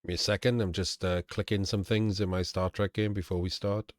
Give me a second. I'm just clicking some things in my Star Trek game before we start.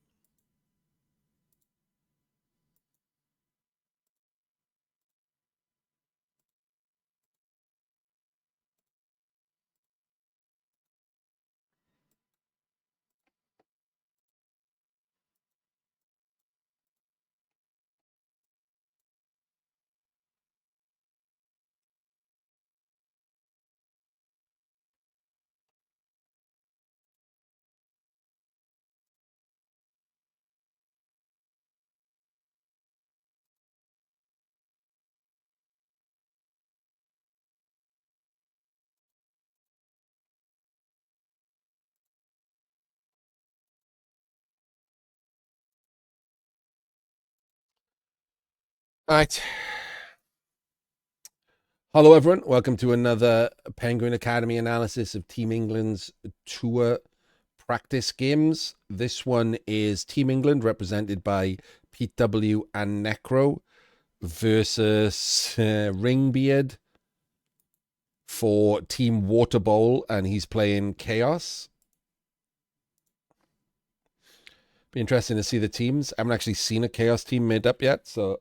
All right. Hello, everyone. Welcome to another Penguin Academy analysis of Team England's tour practice games. This one is Team England, represented by Pete W. and Necro, versus Ringbeard for Team Waterbowl, and he's playing Chaos. Be interesting to see the teams. I haven't actually seen a Chaos team made up yet, so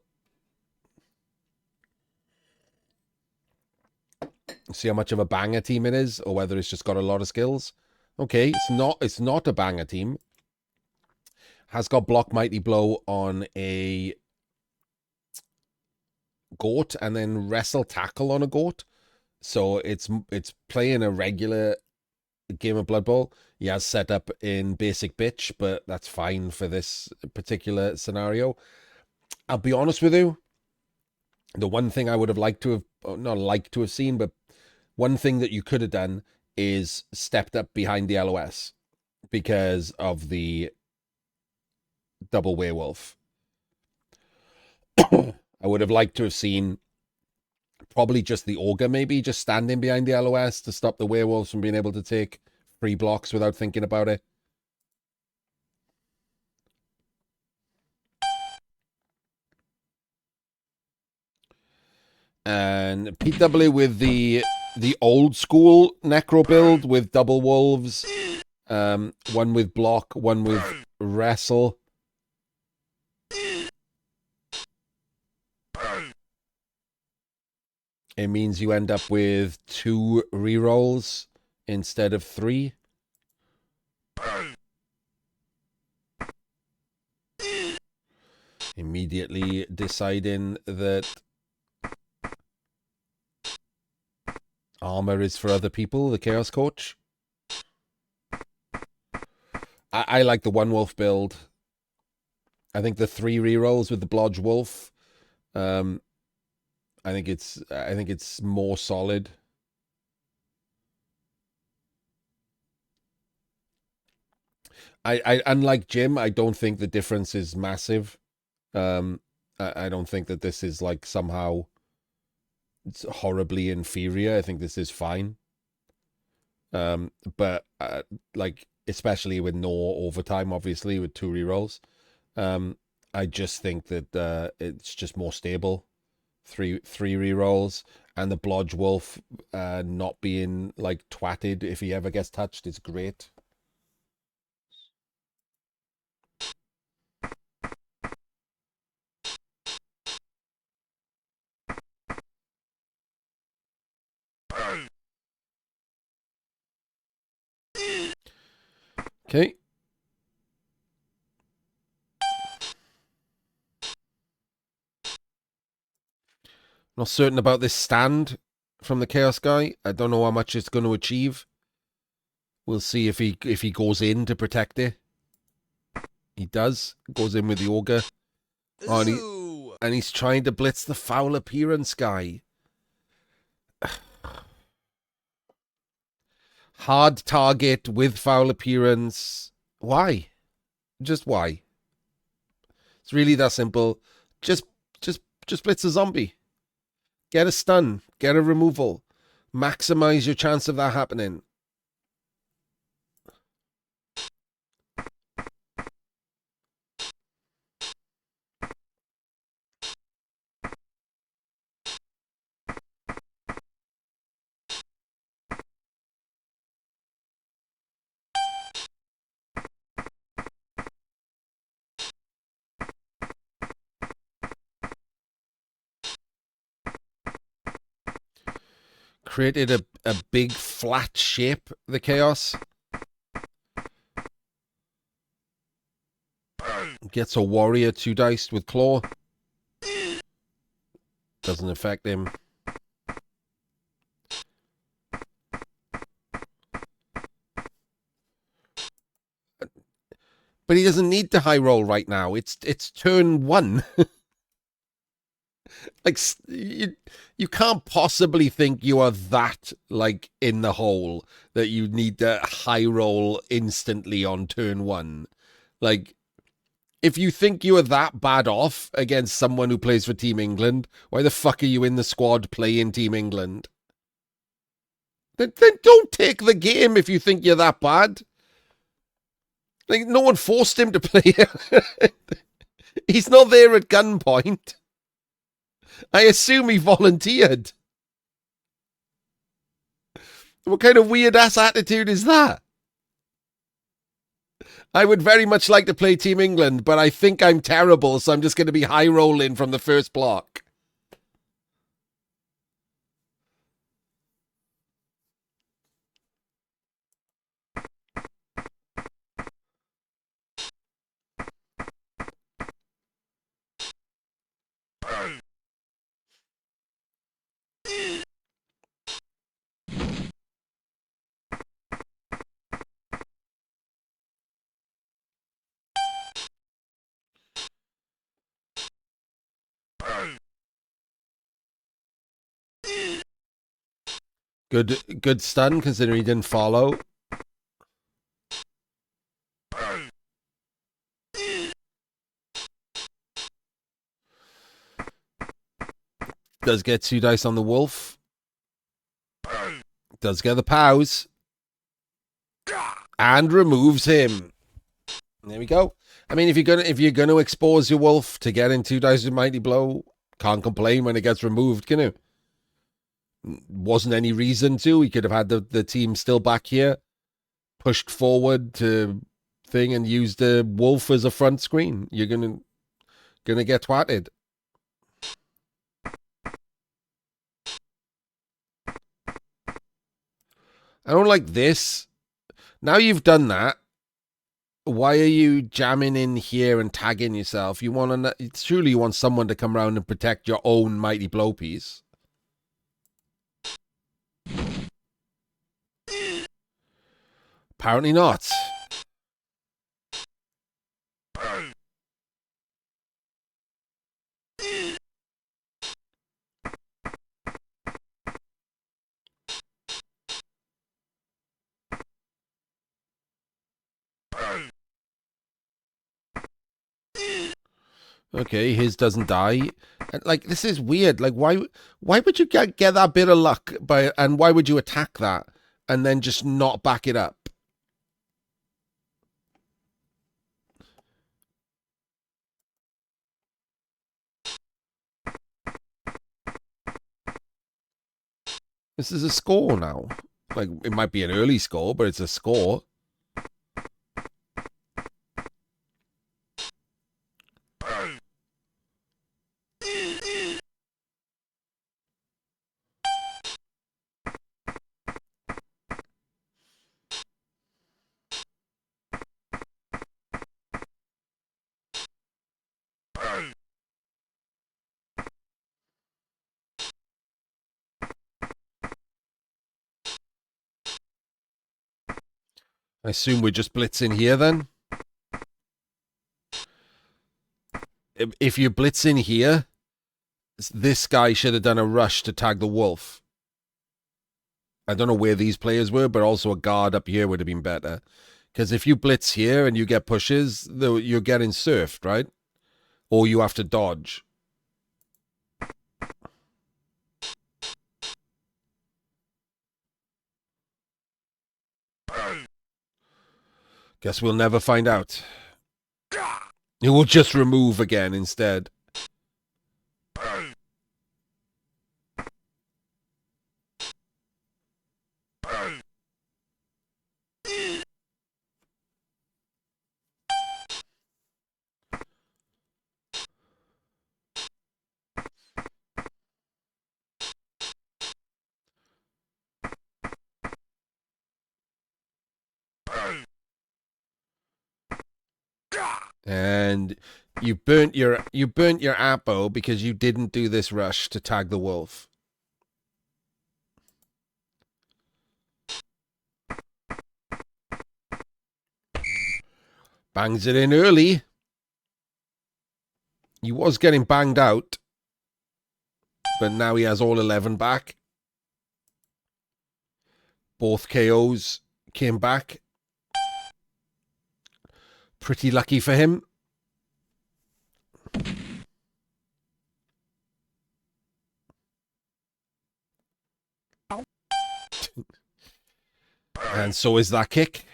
see how much of a banger team it is, or whether it's just got a lot of skills. Okay, it's not a banger team. Has got Block Mighty Blow on a goat and then Wrestle Tackle on a goat. So it's playing a regular game of Blood Bowl. He has set up in basic bitch, but that's fine for this particular scenario. I'll be honest with you. The one thing I would have liked to have, not liked to have seen, but one thing that you could have done is stepped up behind the LOS because of the double werewolf. I would have liked to have seen probably just the Augur, maybe just standing behind the LOS to stop the werewolves from being able to take free blocks without thinking about it. And PW with the old school Necro build with double wolves, one with block, one with wrestle. It means you end up with 2 rerolls instead of 3. Immediately deciding that armor is for other people, the Chaos Coach. I like the one wolf build. I think the 3 rerolls with the Blodge Wolf. I think it's more solid. I unlike Jim, I don't think the difference is massive. I don't think that this is like somehow it's horribly inferior. I think this is fine. But like especially with no overtime, obviously with 2 rerolls. I just think that it's just more stable. Three rerolls, and the Blodge Wolf not being like twatted if he ever gets touched is great. Okay. Not certain about this stand from the Chaos guy. I don't know how much it's going to achieve. We'll see if he goes in to protect it. He does. Goes in with the Augur. Oh, and he's trying to blitz the foul appearance guy. Hard target with foul appearance. Why? Just why? It's really that simple. Just blitz a zombie. Get a stun. Get a removal. Maximize your chance of that happening. created a big flat shape, the chaos. Gets a warrior 2 diced with claw. Doesn't affect him. But he doesn't need to high roll right now. It's turn 1. Like, you can't possibly think you are that, like, in the hole that you need to high roll instantly on turn 1. Like, if you think you are that bad off against someone who plays for Team England, why the fuck are you in the squad playing Team England? Then don't take the game if you think you're that bad. Like, no one forced him to play. He's not there at gunpoint. I assume he volunteered. What kind of weird-ass attitude is that? I would very much like to play Team England, but I think I'm terrible, so I'm just going to be high-rolling from the first block. Good stun, considering he didn't follow. Does get 2 dice on the wolf. Does get the pows. And removes him. There we go. I mean, if you're gonna expose your wolf to getting 2 dice with Mighty Blow, can't complain when it gets removed, can you? Wasn't any reason to. He could have had the team still back here, pushed forward to thing, and used the wolf as a front screen. You're gonna get twatted. I don't like this. Now you've done that, why are you jamming in here and tagging yourself? You want to surely you want someone to come around and protect your own Mighty Blow piece. Apparently not. Okay, his doesn't die. And, like, this is weird. Like, why would you get that bit of luck and why would you attack that and then just not back it up? This is a score now. Like, it might be an early score, but it's a score. I assume we're just blitzing here then. If you blitz in here, this guy should have done a rush to tag the wolf. I don't know where these players were, but also a guard up here would have been better. Because if you blitz here and you get pushes, you're getting surfed, right? Or you have to dodge. Guess we'll never find out. It will just remove again instead. And you burnt your apple because you didn't do this rush to tag the wolf. Bangs it in early. He was getting banged out, but now he has all 11 back. Both KOs came back. Pretty lucky for him. And so is that kick.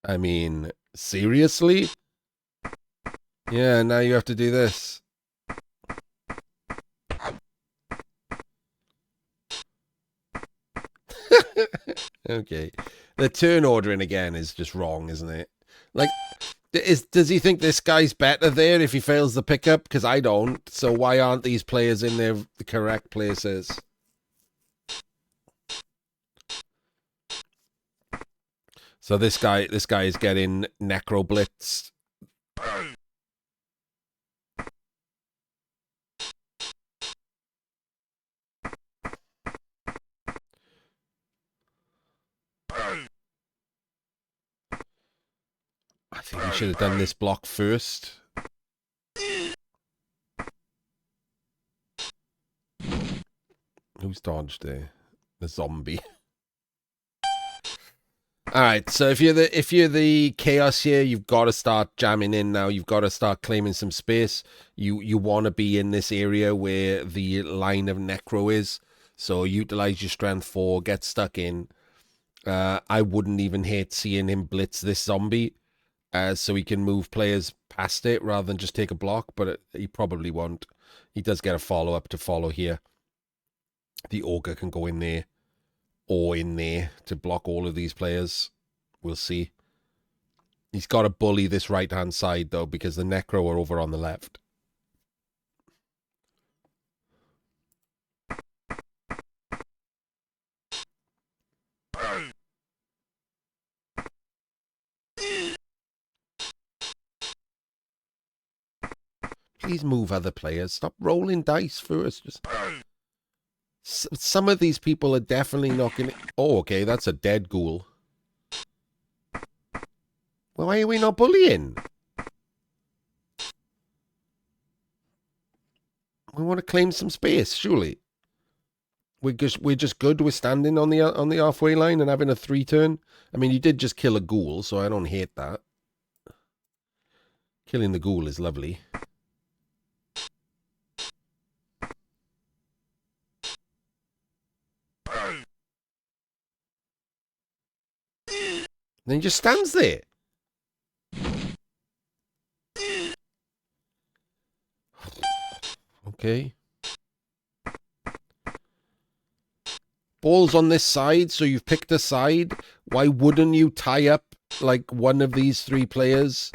I mean, seriously? Yeah, now you have to do this. Okay. The turn ordering again is just wrong, isn't it? Like, does he think this guy's better there if he fails the pickup? Because I don't. So why aren't these players in the correct places? So this guy is getting necro blitzed. I think he should have done this block first. Who's dodged there? The zombie. All right, so if you're the chaos here, you've got to start jamming in now. You've got to start claiming some space. You want to be in this area where the line of necro is. So utilize your strength 4, get stuck in. I wouldn't even hate seeing him blitz this zombie, so he can move players past it rather than just take a block. But he probably won't. He does get a follow up to follow here. The ogre can go in there. Or in there to block all of these players. We'll see. He's got to bully this right-hand side, though, because the Necro are over on the left. Please move other players. Stop rolling dice first. Just... Some of these people are definitely not going to... Oh, okay, that's a dead ghoul. Well, why are we not bullying? We want to claim some space, surely. We're just good with standing on the halfway line and having a 3-turn. I mean, you did just kill a ghoul, so I don't hate that. Killing the ghoul is lovely. Then he just stands there. Okay. Ball's on this side, so you've picked a side. Why wouldn't you tie up, like, one of these 3 players?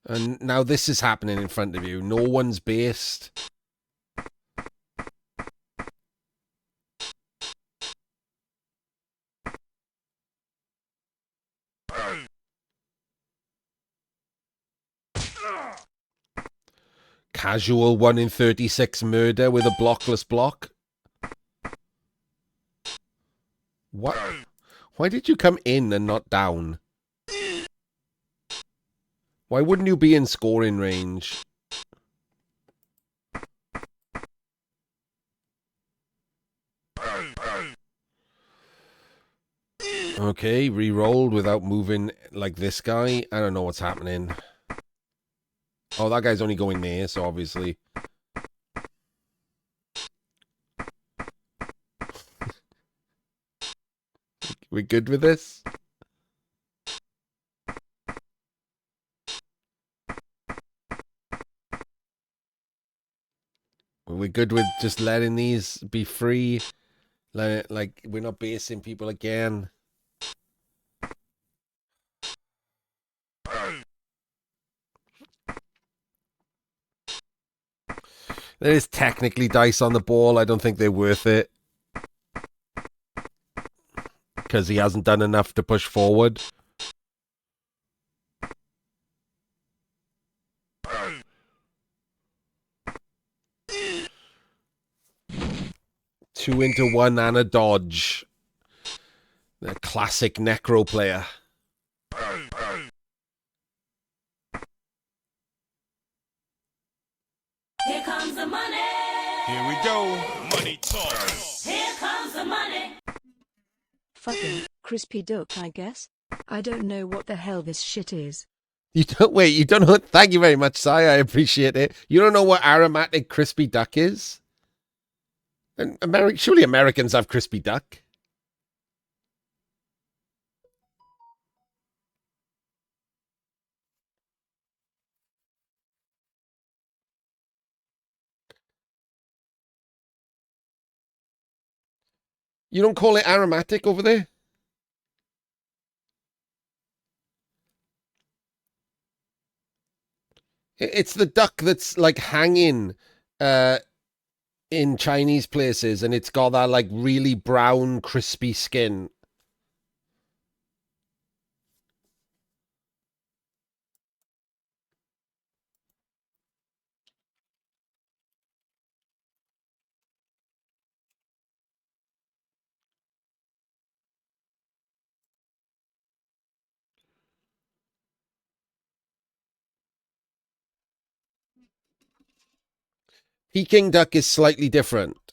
And now this is happening in front of you. No one's based. Casual 1 in 36 murder with a blockless block. What? Why did you come in and not down? Why wouldn't you be in scoring range? Okay, re-rolled without moving like this guy. I don't know what's happening. Oh, that guy's only going there, so obviously... We good with this? we're good with just letting these be free. Like we're not basing people again. There is technically dice on the ball. I don't think they're worth it. Because he hasn't done enough to push forward. Two into one and a dodge. The classic Necro player. Here comes the money. Here we go. Money talk. Here comes the money. Fucking crispy duck, I guess. I don't know what the hell this shit is. You don't know. Thank you very much, Si. I appreciate it. You don't know what aromatic crispy duck is? And surely Americans have crispy duck. You don't call it aromatic over there? It's the duck that's like hanging in Chinese places, and it's got that like really brown, crispy skin. Peking duck is slightly different,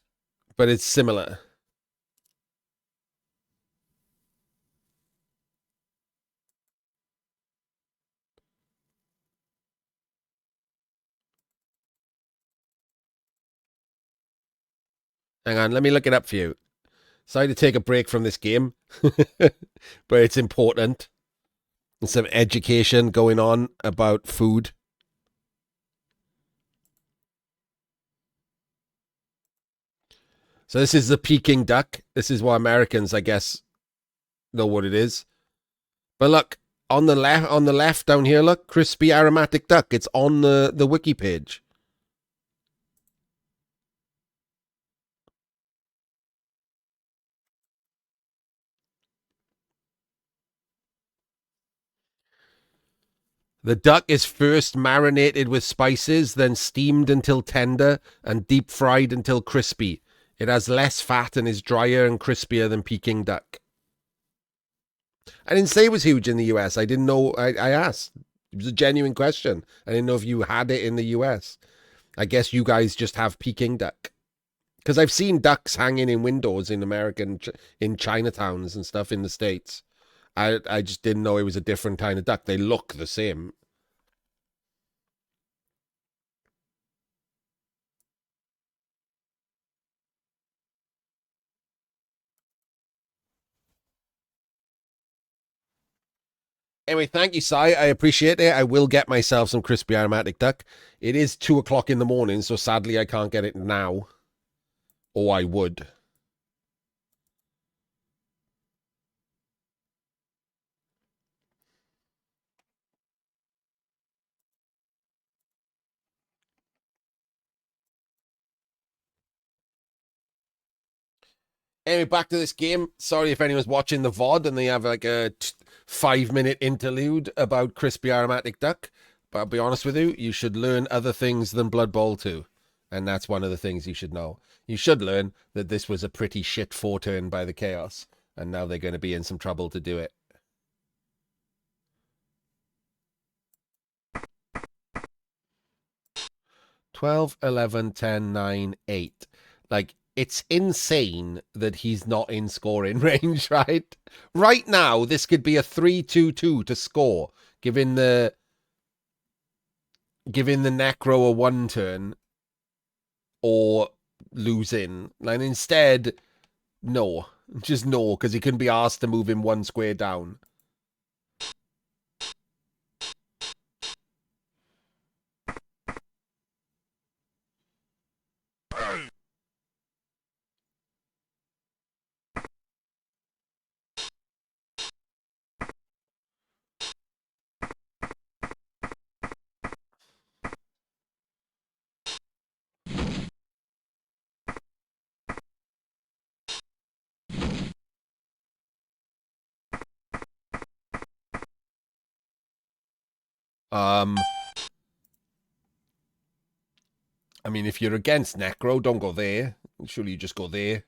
but it's similar. Hang on, let me look it up for you. Sorry to take a break from this game, but it's important. There's some education going on about food. So this is the Peking duck. This is what Americans, I guess, know what it is. But look, on the left down here, look, crispy aromatic duck. It's on the wiki page. The duck is first marinated with spices, then steamed until tender and deep fried until crispy. It has less fat and is drier and crispier than Peking duck. I didn't say it was huge in the US. I didn't know. I asked. It was a genuine question. I didn't know if you had it in the US. I guess you guys just have Peking duck. Because I've seen ducks hanging in windows in in Chinatowns and stuff in the States. I just didn't know it was a different kind of duck. They look the same. Anyway, thank you, Si. I appreciate it. I will get myself some crispy aromatic duck. It is 2 o'clock in the morning, so sadly I can't get it now. Or I would. Anyway, back to this game. Sorry if anyone's watching the VOD and they have like a 5-minute interlude about crispy aromatic duck. But I'll be honest with you, you should learn other things than Blood Bowl 2. And that's one of the things you should know. You should learn that this was a pretty shit 4-turn by the Chaos. And now they're going to be in some trouble to do it. $12, $11, $10, $9, $8. Like, it's insane that he's not in scoring range, right? Right now, this could be a 3-2-2 to score, giving the Necro a 1-turn or losing. And instead, no. Just no, because he couldn't be asked to move him 1 square down. I mean, if you're against Necro, don't go there. Surely you just go there.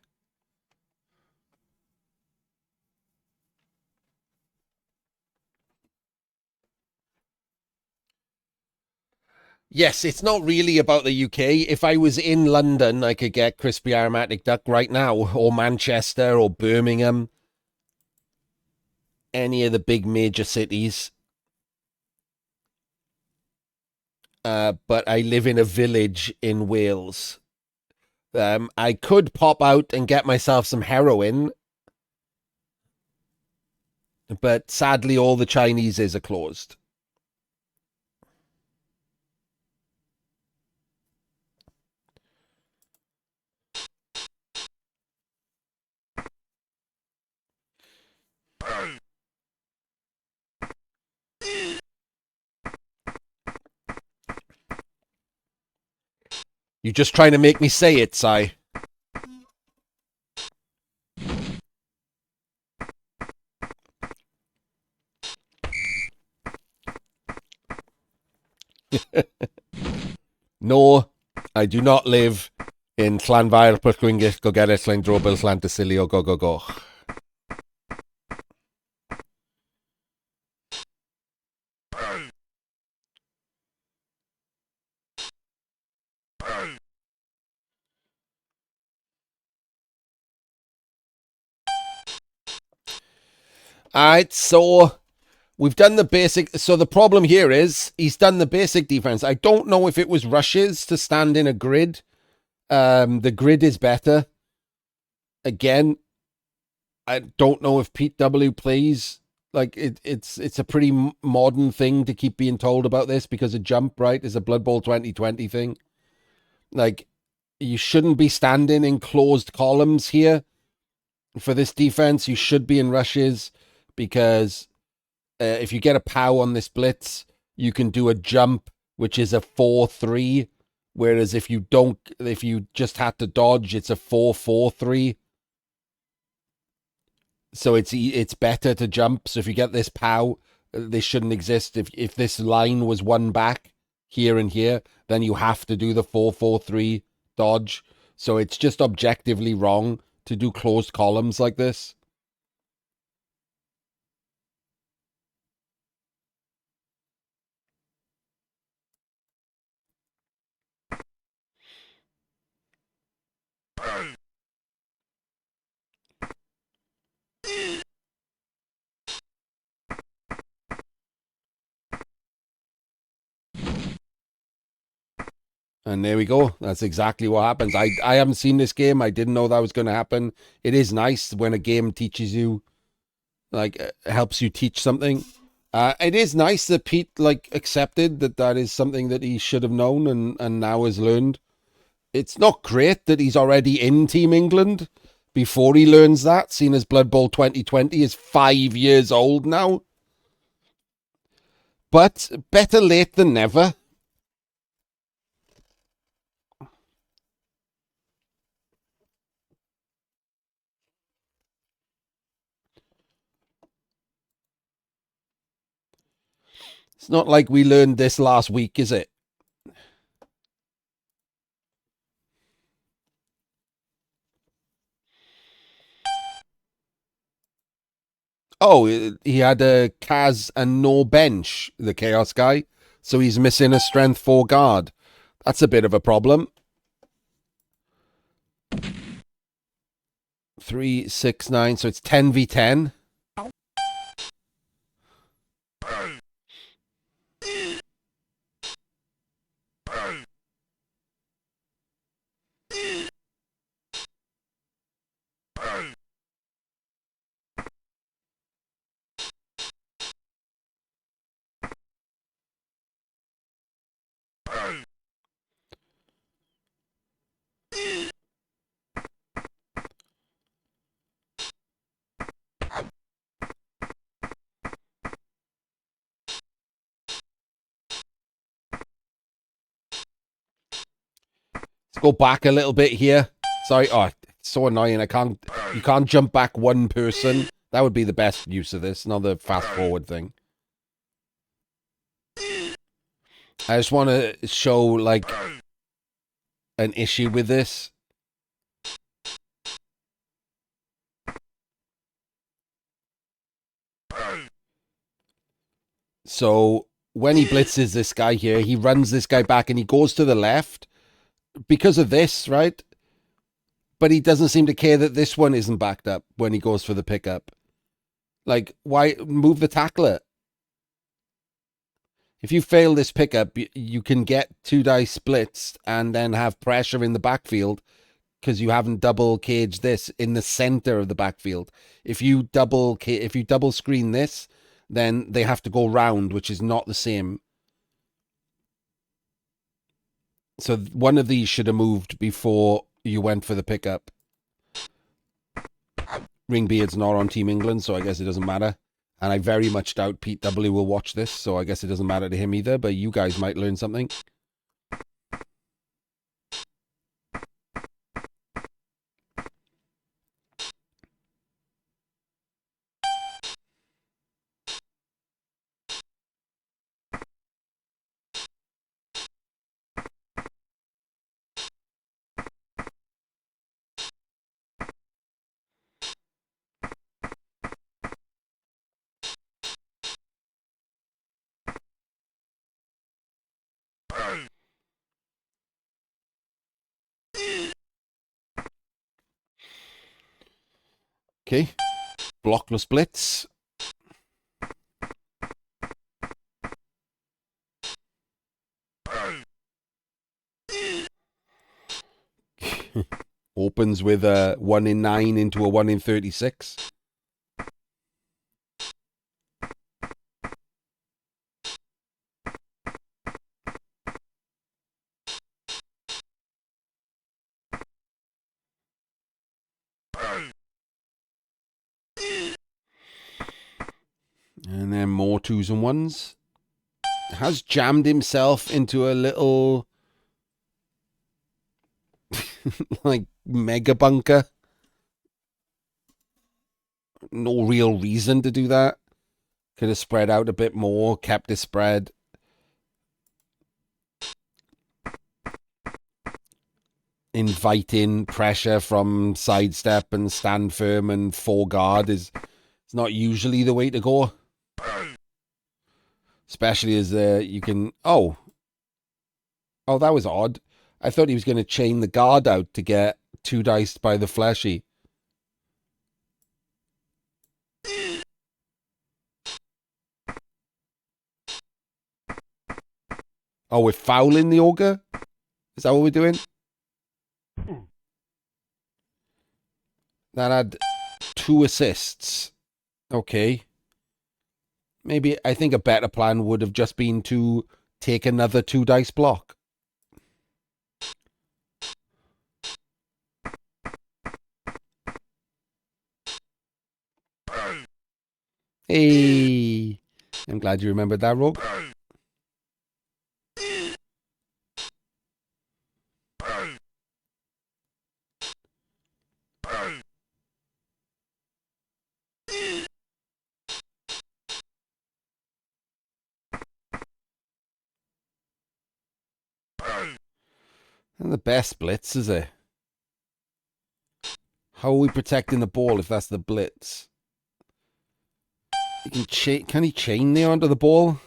Yes, it's not really about the UK. If I was in London, I could get crispy aromatic duck right now, or Manchester, or Birmingham. Any of the big major cities. But I live in a village in Wales. I could pop out and get myself some heroin, but sadly all the Chineses are closed. You just trying to make me say it, Si. No, I do not live in Llanfair, Pwllgwyngyll, Gogeres, Llangdrobel, Llantysilio, go. Alright, so we've done the basic. So the problem here is he's done the basic defense. I don't know if it was rushes to stand in a grid. The grid is better. Again, I don't know if Pete W plays. Like it's a pretty modern thing to keep being told about this because a jump, right, is a Blood Bowl 2020 thing. Like, you shouldn't be standing in closed columns here for this defense. You should be in rushes because if you get a POW on this blitz, you can do a jump, which is a 4-3. Whereas if you just had to dodge, it's a 4-4-3. So it's better to jump. So if you get this POW, this shouldn't exist. If this line was one back here and here, then you have to do the 4-4-3 dodge. So it's just objectively wrong to do closed columns like this. And there we go. That's exactly what happens. I haven't seen this game. I didn't know that was going to happen. It is nice when a game teaches you, like, helps you teach something. It is nice that Pete, like, accepted that is something that he should have known and now has learned. It's not great that he's already in Team England before he learns that, seeing as Blood Bowl 2020 is 5 years old now. But better late than never. It's not like we learned this last week, is it? Oh, he had a Kaz and no bench, the Chaos guy. So he's missing a strength 4 guard. That's a bit of a problem. 3, 6, 9. So it's 10v10. Let's go back a little bit here. Sorry. Oh, it's so annoying. You can't jump back one person. That would be the best use of this, not the fast forward thing. I just want to show, like, an issue with this. So when he blitzes this guy here, he runs this guy back and he goes to the left because of this, right? But he doesn't seem to care that this one isn't backed up when he goes for the pickup. Like, why move the tackler? If you fail this pickup, you can get 2 dice splits and then have pressure in the backfield because you haven't double caged this in the center of the backfield. If you double screen this, then they have to go round, which is not the same. So one of these should have moved before you went for the pickup. Ringbeard's not on Team England, so I guess it doesn't matter. And I very much doubt Pete W will watch this, so I guess it doesn't matter to him either, but you guys might learn something. Okay. Blockless blitz. Opens with a 1 in 9 into a 1 in 36. And then more 2s and 1s. Has jammed himself into a little like mega bunker. No real reason to do that. Could have spread out a bit more, kept it spread. Inviting pressure from sidestep and stand firm and full guard is it's not usually the way to go. Especially as you can... Oh, that was odd. I thought he was going to chain the guard out to get 2 dice by the fleshy. Oh, we're fouling the ogre? Is that what we're doing? That had 2 assists. Okay. Maybe I think a better plan would have just been to take another 2 dice block. Hey, I'm glad you remembered that, Rogue. And the best blitz, is it? How are we protecting the ball if that's the blitz? Can he chain there onto the ball?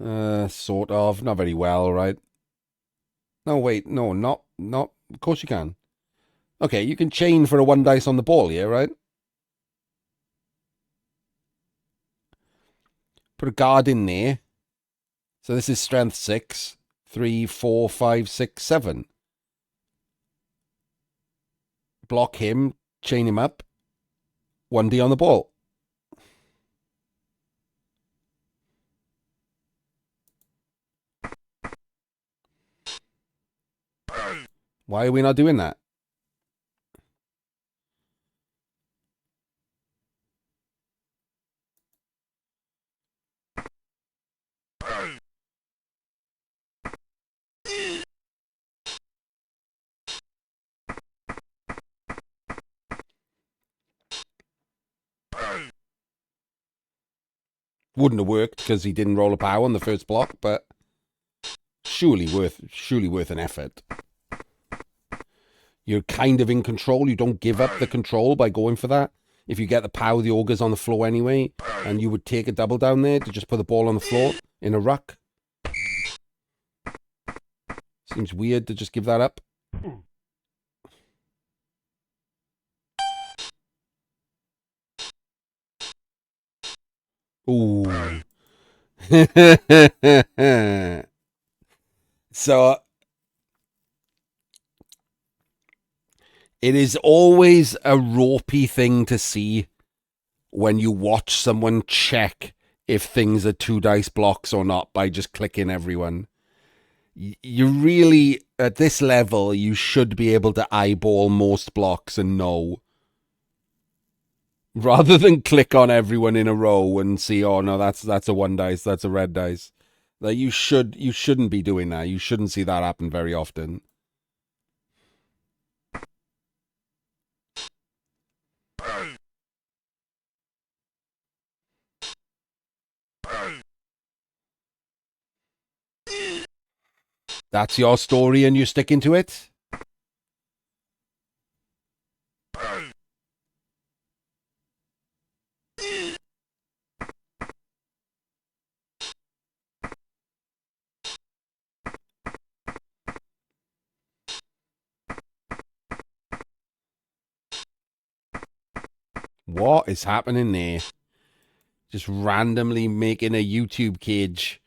Sort of. Not very well, right? No, wait. No, not. Of course you can. Okay, you can chain for a 1 dice on the ball, yeah, right? Put a guard in there. So this is strength 6. 3, 4, 5, 6, 7. Block him. Chain him up. 1D on the ball. Why are we not doing that? Wouldn't have worked because he didn't roll a power on the first block, but surely worth an effort. You're kind of in control. You don't give up the control by going for that. If you get the power, the ogre's on the floor anyway, and you would take a double down there to just put the ball on the floor in a ruck. Seems weird to just give that up. Ooh. So it is always a ropey thing to see when you watch someone check if things are 2 dice blocks or not by just clicking everyone. You really, at this level, you should be able to eyeball most blocks and know. Rather than click on everyone in a row and see, oh no, that's a 1 dice, that's a red dice. Like you shouldn't be doing that. You shouldn't see that happen very often. That's your story and you're sticking to it? What is happening there? Just randomly making a YouTube cage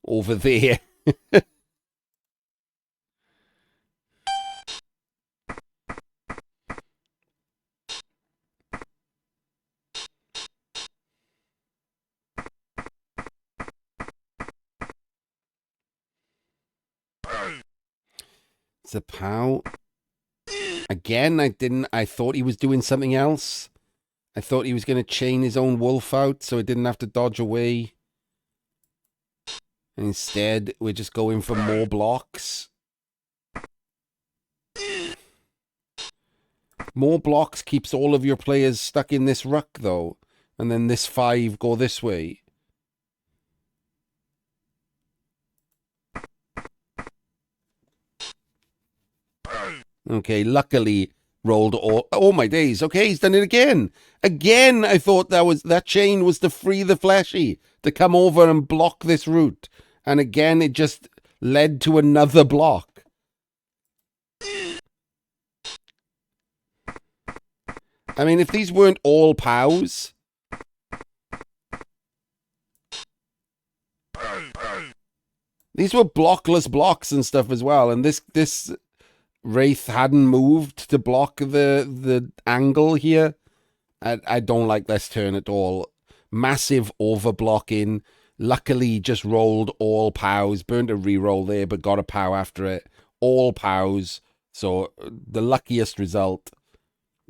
over there. Zapow. Again, I thought he was doing something else. I thought he was going to chain his own wolf out so it didn't have to dodge away. And instead, we're just going for more blocks. More blocks keeps all of your players stuck in this ruck, though. And then this 5 go this way. Okay, luckily rolled all... Oh, my days. Okay, he's done it again. Again, I thought that chain was to free the fleshy, to come over and block this route. And again, it just led to another block. I mean, if these weren't all POWs... These were blockless blocks and stuff as well. And this Wraith hadn't moved to block the angle here. I don't like this turn at all. Massive overblocking. Luckily, just rolled all POWs. Burned a reroll there, but got a POW after it. All POWs. So, the luckiest result.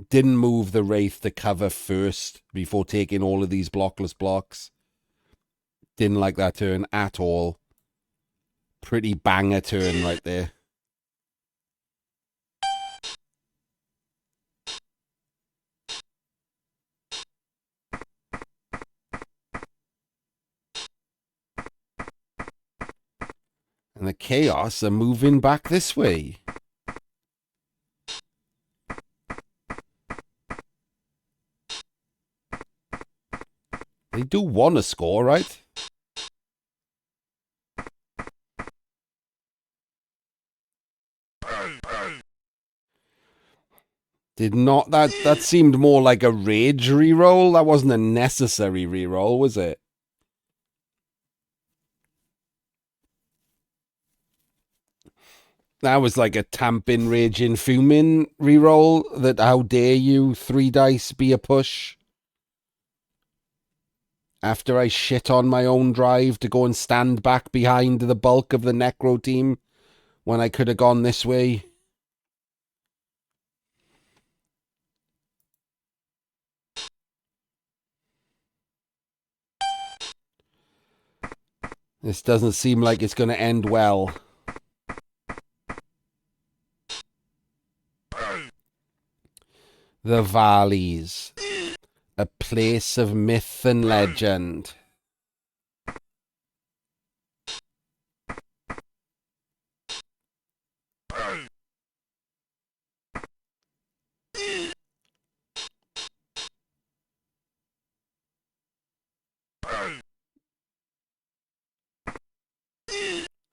Didn't move the Wraith to cover first before taking all of these blockless blocks. Didn't like that turn at all. Pretty banger turn right there. And the Chaos are moving back this way. They do want to score, right? Did not... That seemed more like a rage reroll. That wasn't a necessary reroll, was it? That was like a tamping, raging, fuming reroll. That how dare you, 3 dice be a push. After I shit on my own drive to go and stand back behind the bulk of the Necro team when I could have gone this way. This doesn't seem like it's going to end well. The Valleys. A place of myth and legend.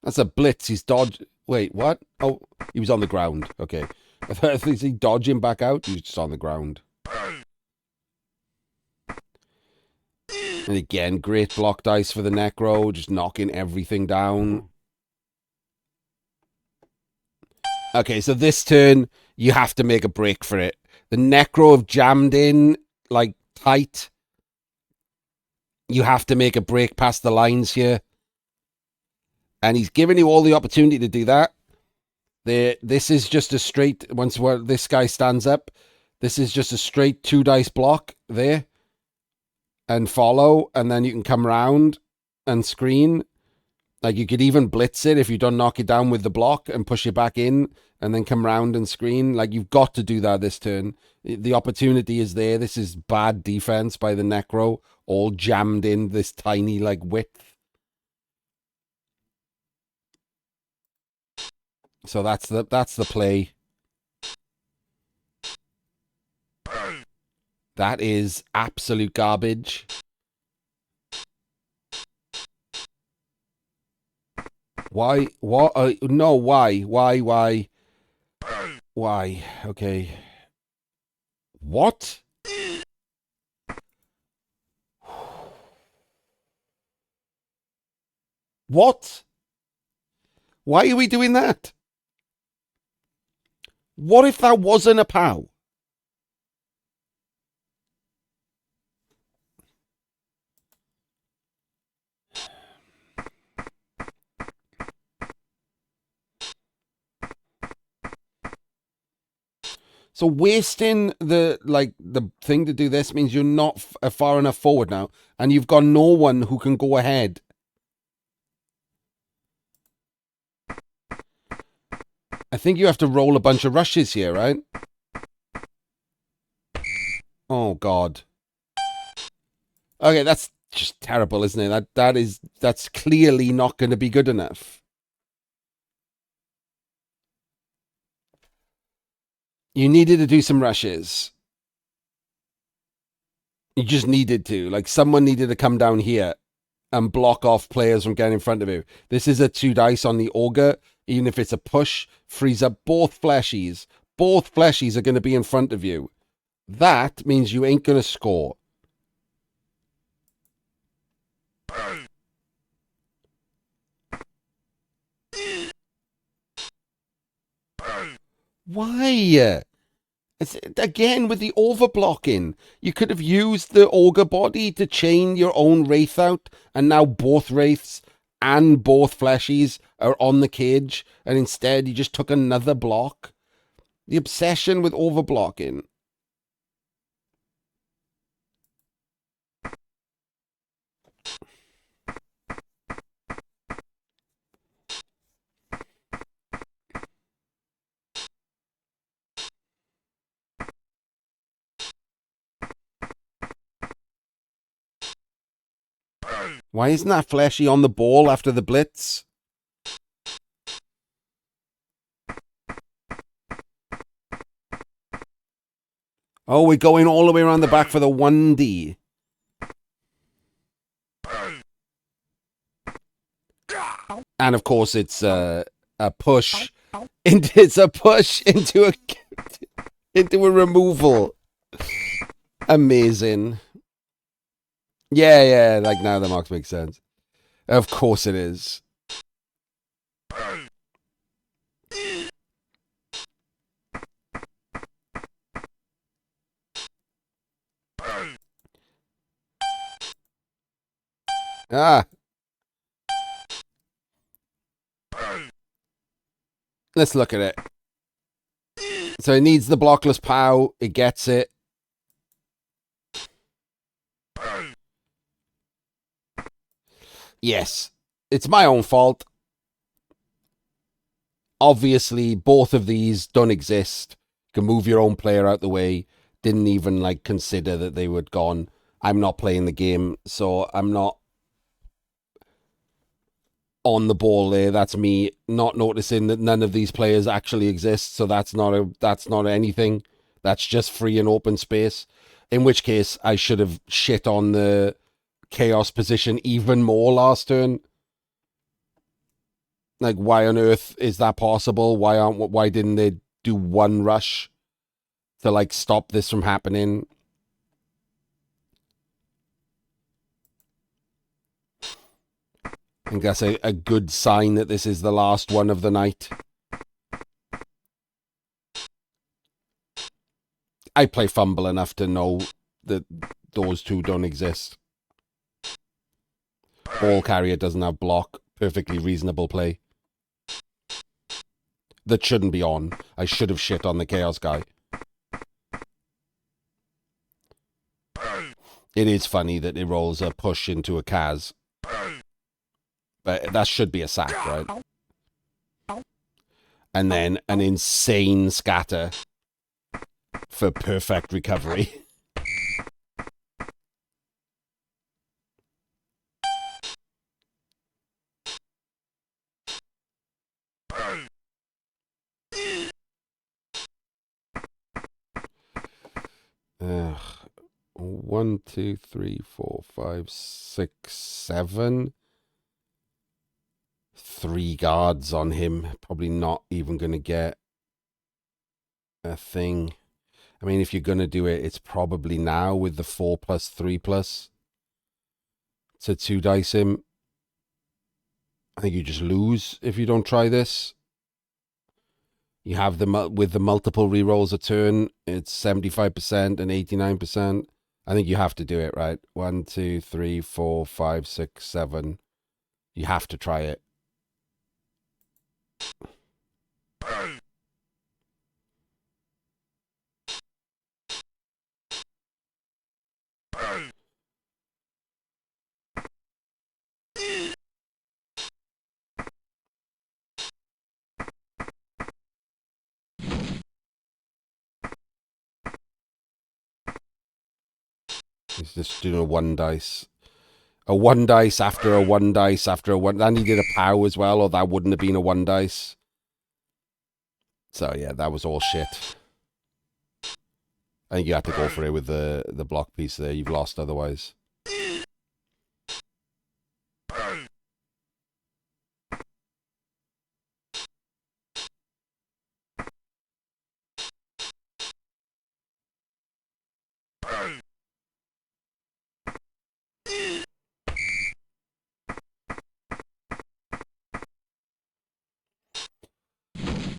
That's a blitz. He's dodged. Wait, what? Oh, he was on the ground. Okay. I thought, is he dodging back out? He was just on the ground. And again, great block dice for the Necro, just knocking everything down. Okay, so this turn, you have to make a break for it. The Necro have jammed in, like, tight. You have to make a break past the lines here. And he's giving you all the opportunity to do that. This is just a straight, once this guy stands up, this is just a straight 2 dice block there. And follow, and then you can come round and screen. Like, you could even blitz it if you don't knock it down with the block and push it back in and then come round and screen. Like, you've got to do that this turn. The opportunity is there. This is bad defense by the Necro, all jammed in this tiny, like, width. So that's the play. That is absolute garbage. Why? What? No, why? Why? Why? Okay. What? What? Why are we doing that? What if that wasn't a POW? So wasting the thing to do this means you're not far enough forward now, and you've got no one who can go ahead. I think you have to roll a bunch of rushes here, right? Oh God. Okay, that's just terrible, isn't it? That's clearly not going to be good enough. You needed to do some rushes. You just needed to. Like, someone needed to come down here and block off players from getting in front of you. This is a 2 dice on the Augur. Even if it's a push, frees up both fleshies. Both fleshies are going to be in front of you. That means you ain't going to score. Why? It's, again, with the overblocking, you could have used the Augur body to chain your own Wraith out, and now both Wraiths and both Fleshies are on the cage, and instead you just took another block. The obsession with overblocking. Why isn't that Fleshy on the ball after the blitz? Oh, we're going all the way around the back for the 1D. And of course, it's a push. It's a push into a removal. Amazing. Yeah, like now the marks make sense. Of course it is. Ah. Let's look at it. So it needs the blockless POW. It gets it. Yes. It's my own fault. Obviously, both of these don't exist. You can move your own player out the way. Didn't even, like, consider that they were gone. I'm not playing the game, so I'm not on the ball there. That's me not noticing that none of these players actually exist, so that's not anything. That's just free and open space. In which case, I should have shit on the chaos position even more last turn. Like, why on earth is that possible? Why didn't they do one rush to like stop this from happening? I think that's a good sign that this is the last one of the night. I play Fumble enough to know that those two don't exist. Ball carrier doesn't have block. Perfectly reasonable play. That shouldn't be on. I should have shit on the Chaos guy. It is funny that it rolls a push into a Kaz. But that should be a sack, right? And then an insane scatter for perfect recovery. Ugh. 1, 2, 3, 4, 5, 6, 7. 3 guards on him. Probably not even going to get a thing. I mean, if you're going to do it, it's probably now with the 4+, 3+ to 2 dice him. I think you just lose if you don't try this. You have with the multiple rerolls a turn, it's 75% and 89%. I think you have to do it, right? 1, 2, 3, 4, 5, 6, 7. You have to try it. He's just doing a 1 dice. A 1 dice after a 1 dice after a 1. Then he did a POW as well, or that wouldn't have been a 1 dice. So yeah, that was all shit. I think you have to go for it with the block piece there. You've lost otherwise.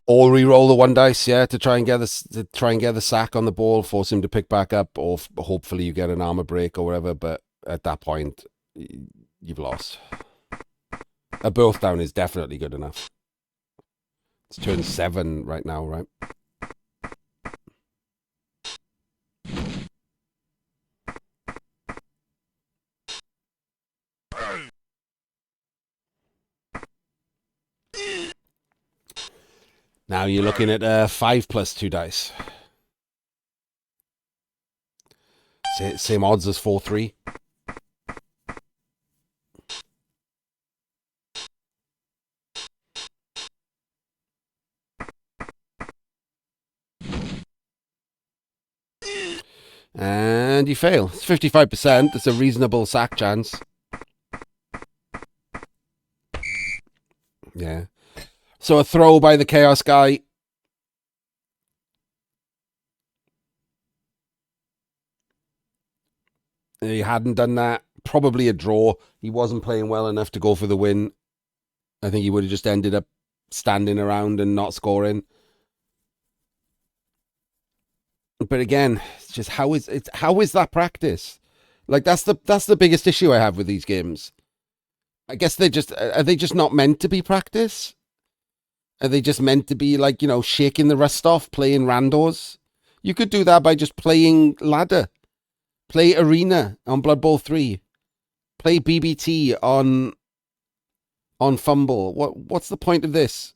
Or re-roll the 1 dice, yeah, to try and get the sack on the ball, force him to pick back up, or hopefully you get an armor break or whatever. But at that point, you've lost. A both down is definitely good enough. It's turn 7 right now, right? Now you're looking at 5+ 2 dice. Same odds as 4-3. And you fail. It's 55%. It's a reasonable sack chance. Yeah. So a throw by the Chaos guy. He hadn't done that. Probably a draw. He wasn't playing well enough to go for the win. I think he would have just ended up standing around and not scoring. But again, it's just how is that practice? Like that's the biggest issue I have with these games. I guess are they just not meant to be practice? Are they just meant to be like, shaking the rust off, playing randos? You could do that by just playing ladder. Play arena on Blood Bowl 3. Play BBT on Fumble. What's the point of this?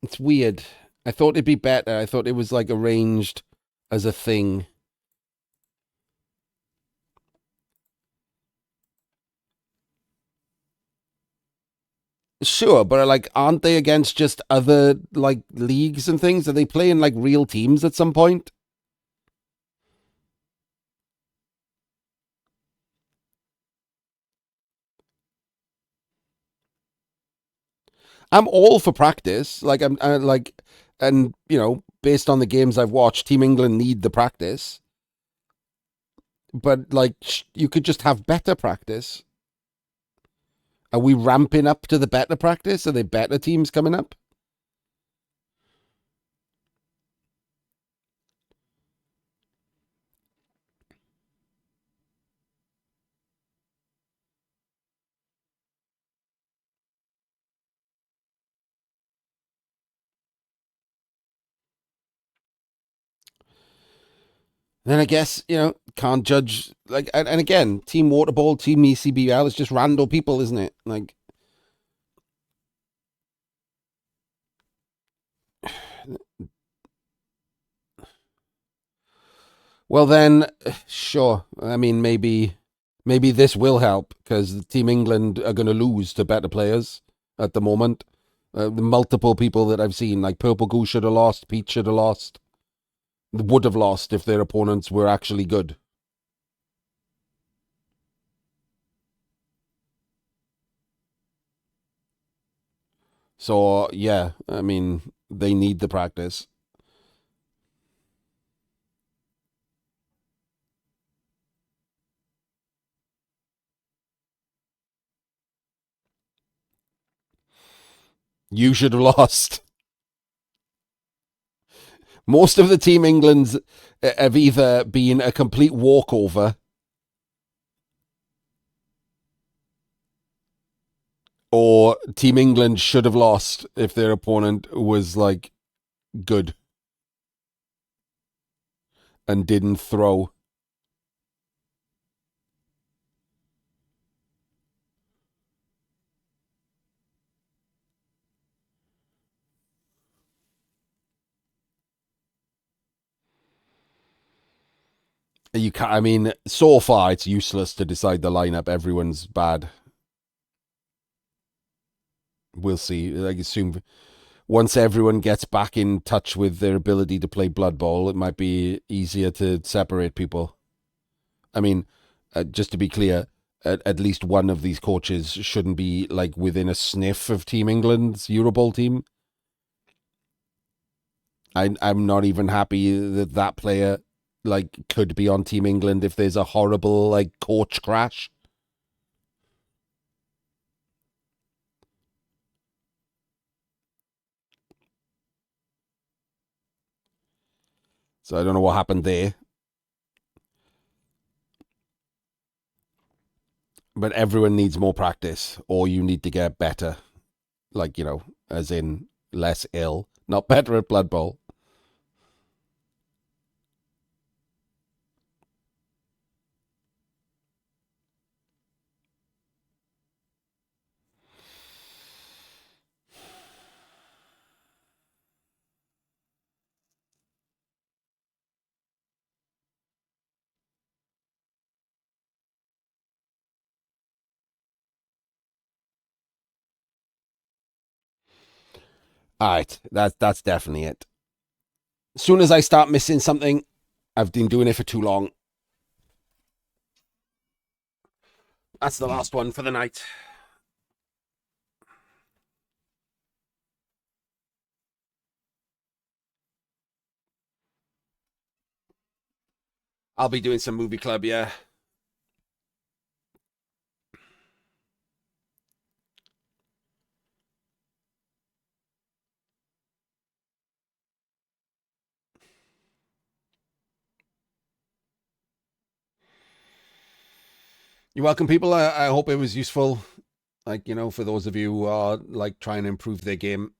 It's weird. I thought it'd be better. I thought it was like arranged as a thing. Sure, but like, aren't they against just other like leagues and things? Are they playing like real teams at some point? I'm all for practice. Like and based on the games I've watched, Team England need the practice. But like, you could just have better practice. Are we ramping up to the better practice? Are they better teams coming up? Then I guess, can't judge. Like, and again, Team Waterbowl, Team ECBL is just random people, isn't it? Like, well, then, sure. I mean, maybe this will help because Team England are going to lose to better players at the moment. The multiple people that I've seen, like Purple Goose should have lost, Pete should have lost, would have lost if their opponents were actually good. So, yeah, I mean, they need the practice. You should have lost. Most of the Team England's have either been a complete walkover or Team England should have lost if their opponent was like good and didn't throw. You can't. I mean, so far it's useless to decide the lineup. Everyone's bad. We'll see. I assume once everyone gets back in touch with their ability to play Blood Bowl, it might be easier to separate people. I mean, just to be clear, at least one of these coaches shouldn't be like within a sniff of Team England's Eurobowl team. I'm not even happy that that player like could be on Team England if there's a horrible like coach crash. So I don't know what happened there. But everyone needs more practice, or you need to get better. Like, as in less ill, not better at Blood Bowl. All right, that's definitely it. As soon as I start missing something, I've been doing it for too long. That's the last one for the night. I'll be doing some movie club, yeah. You're welcome, people. I hope it was useful. Like, for those of you who are like trying to improve their game.